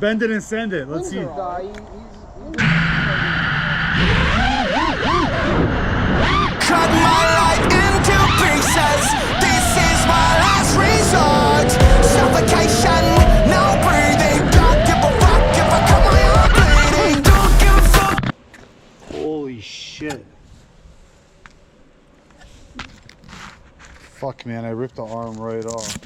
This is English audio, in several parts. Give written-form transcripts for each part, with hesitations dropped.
Ben didn't send it. Let's see. Cut my life into pieces. This is my last resort. Suffocation, no breathing. Don't give a fuck if I cut my arm bleeding. Don't give a fuck. Holy shit. Fuck, man, I ripped the arm right off.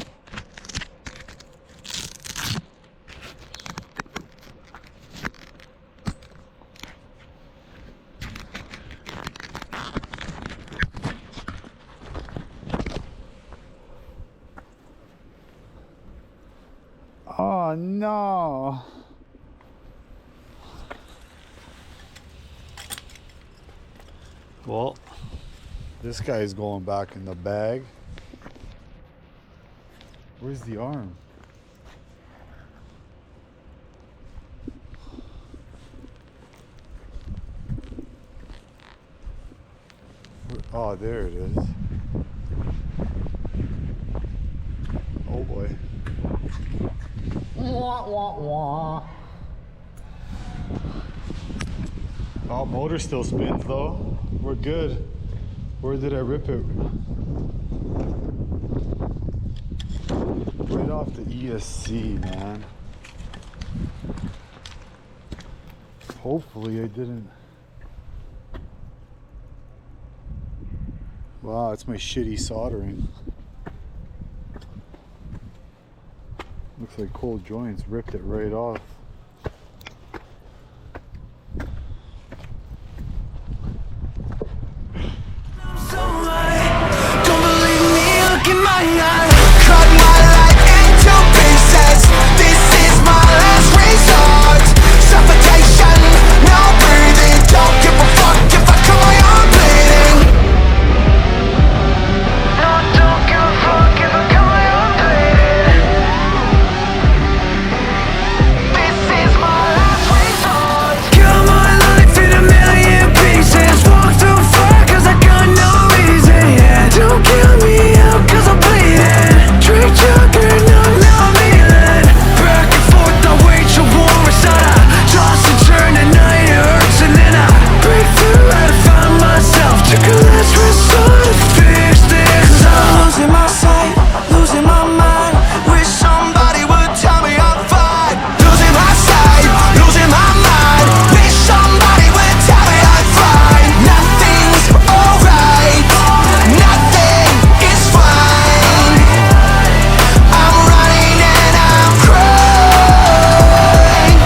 Oh no. Well, this guy is going back in the bag. Where's the arm? Oh, there it is. Oh boy. Wah, wah, wah. Oh, motor still spins though. We're good. Where did I rip it? Right off the ESC, man. Hopefully I didn't. Wow, it's my shitty soldering. Looks like cold joints ripped it right off. Don't believe me, look in my eyes. Cut my life into pieces. This is my last resort. Suffocation, no breathing. Don't give a fuck if I cut my arm bleeding. No, don't give a fuck if I cut my arm bleeding. This is my last resort. Cut my life in a million pieces. Walk through fire 'cause I got no reason. Yeah, don't kill me out 'cause I'm bleeding. Drink juggernaut, now I'm healing. Back and forth, I wage a war inside. I toss and turn, and night it hurts, and then I break through and find myself. Took a last resort to fix this. 'Cause I'm losing my sight, losing my mind. Wish somebody would tell me I'm fine. Losing my sight, losing my mind. Wish somebody would tell me I'm fine. Nothing's alright, nothing is fine. I'm running and I'm crying.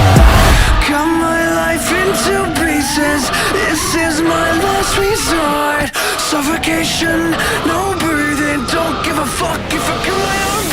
Cut my life into pieces. This is my last resort. Suffocation, no breathing. Don't give a fuck if I cut my own